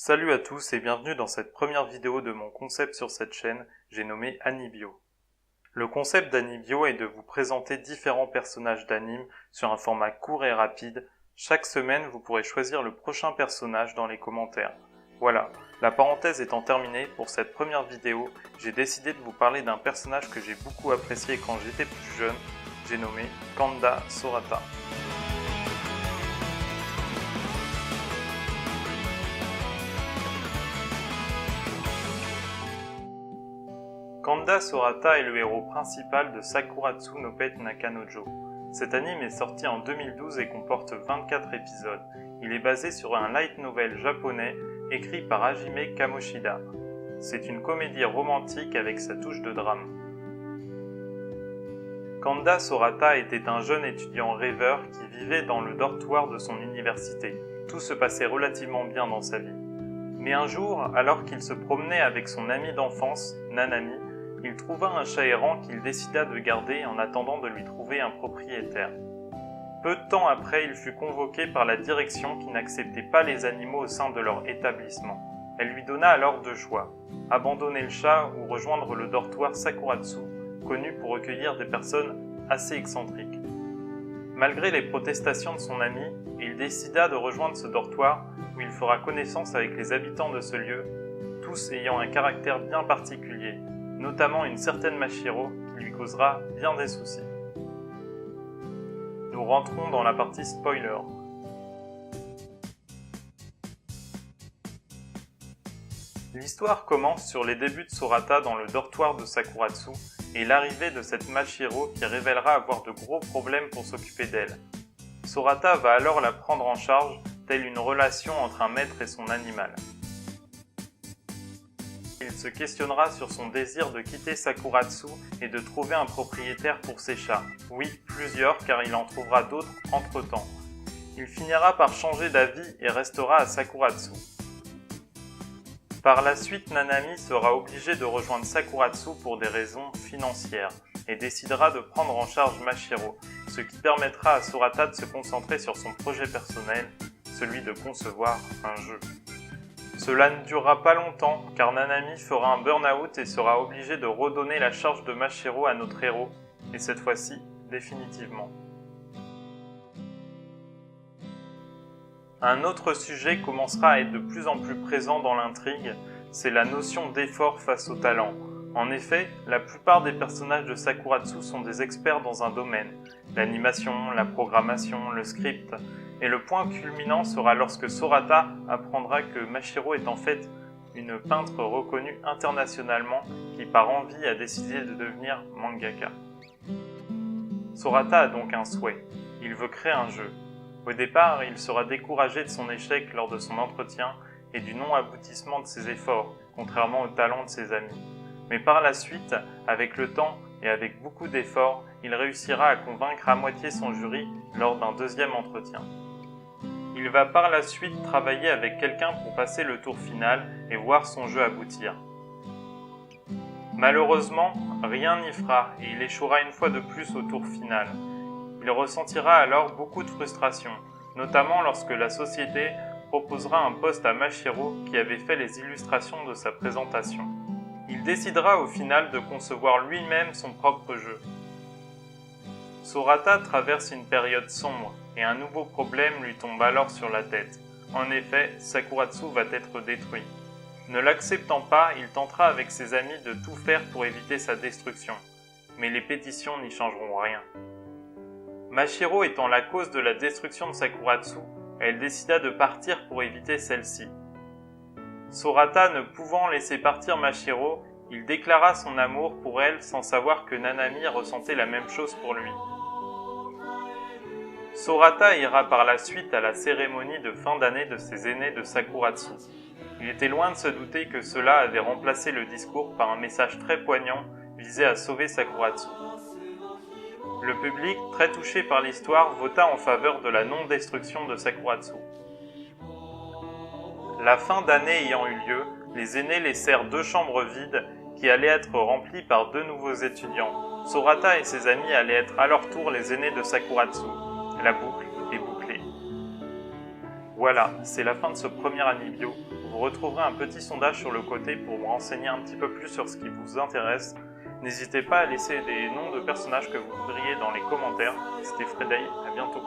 Salut à tous et bienvenue dans cette première vidéo de mon concept sur cette chaîne, j'ai nommé Anibio. Le concept d'Anibio est de vous présenter différents personnages d'anime sur un format court et rapide. Chaque semaine, vous pourrez choisir le prochain personnage dans les commentaires. Voilà, la parenthèse étant terminée, pour cette première vidéo, j'ai décidé de vous parler d'un personnage que j'ai beaucoup apprécié quand j'étais plus jeune, j'ai nommé Kanda Sorata. Kanda Sorata est le héros principal de Sakuratsu no Pet Nakanojo. Cet anime est sorti en 2012 et comporte 24 épisodes. Il est basé sur un light novel japonais écrit par Hajime Kamoshida. C'est une comédie romantique avec sa touche de drame. Kanda Sorata était un jeune étudiant rêveur qui vivait dans le dortoir de son université. Tout se passait relativement bien dans sa vie. Mais un jour, alors qu'il se promenait avec son ami d'enfance, Nanami, il trouva un chat errant qu'il décida de garder en attendant de lui trouver un propriétaire. Peu de temps après, il fut convoqué par la direction qui n'acceptait pas les animaux au sein de leur établissement. Elle lui donna alors deux choix, abandonner le chat ou rejoindre le dortoir Sakuratsu, connu pour recueillir des personnes assez excentriques. Malgré les protestations de son ami, il décida de rejoindre ce dortoir où il fera connaissance avec les habitants de ce lieu, tous ayant un caractère bien particulier, notamment une certaine Mashiro qui lui causera bien des soucis. Nous rentrons dans la partie spoiler. L'histoire commence sur les débuts de Sorata dans le dortoir de Sakuratsu et l'arrivée de cette Mashiro qui révélera avoir de gros problèmes pour s'occuper d'elle. Sorata va alors la prendre en charge, telle une relation entre un maître et son animal. Il se questionnera sur son désir de quitter Sakuratsu et de trouver un propriétaire pour ses chats. Oui, plusieurs, car il en trouvera d'autres entre-temps. Il finira par changer d'avis et restera à Sakuratsu. Par la suite, Nanami sera obligée de rejoindre Sakuratsu pour des raisons financières et décidera de prendre en charge Mashiro, ce qui permettra à Sorata de se concentrer sur son projet personnel, celui de concevoir un jeu. Cela ne durera pas longtemps, car Nanami fera un burn-out et sera obligée de redonner la charge de Mashiro à notre héros, et cette fois-ci, définitivement. Un autre sujet commencera à être de plus en plus présent dans l'intrigue, c'est la notion d'effort face au talent. En effet, la plupart des personnages de Sakuratsu sont des experts dans un domaine, l'animation, la programmation, le script, et le point culminant sera lorsque Sorata apprendra que Mashiro est en fait une peintre reconnue internationalement qui par envie a décidé de devenir mangaka. Sorata a donc un souhait, il veut créer un jeu. Au départ, il sera découragé de son échec lors de son entretien et du non-aboutissement de ses efforts, contrairement au talent de ses amis. Mais par la suite, avec le temps et avec beaucoup d'efforts, il réussira à convaincre à moitié son jury lors d'un deuxième entretien. Il va par la suite travailler avec quelqu'un pour passer le tour final et voir son jeu aboutir. Malheureusement, rien n'y fera et il échouera une fois de plus au tour final. Il ressentira alors beaucoup de frustration, notamment lorsque la société proposera un poste à Mashiro qui avait fait les illustrations de sa présentation. Il décidera au final de concevoir lui-même son propre jeu. Sorata traverse une période sombre et un nouveau problème lui tombe alors sur la tête. En effet, Sakuratsu va être détruit. Ne l'acceptant pas, il tentera avec ses amis de tout faire pour éviter sa destruction. Mais les pétitions n'y changeront rien. Mashiro étant la cause de la destruction de Sakuratsu, elle décida de partir pour éviter celle-ci. Sorata ne pouvant laisser partir Mashiro, il déclara son amour pour elle sans savoir que Nanami ressentait la même chose pour lui. Sorata ira par la suite à la cérémonie de fin d'année de ses aînés de Sakuratsu. Il était loin de se douter que cela avait remplacé le discours par un message très poignant visé à sauver Sakuratsu. Le public, très touché par l'histoire, vota en faveur de la non-destruction de Sakuratsu. La fin d'année ayant eu lieu, les aînés laissèrent deux chambres vides qui allaient être remplies par deux nouveaux étudiants. Sorata et ses amis allaient être à leur tour les aînés de Sakuratsu. La boucle est bouclée. Voilà, c'est la fin de ce premier Anibio. Vous retrouverez un petit sondage sur le côté pour vous renseigner un petit peu plus sur ce qui vous intéresse. N'hésitez pas à laisser des noms de personnages que vous voudriez dans les commentaires. C'était Freddy, à bientôt.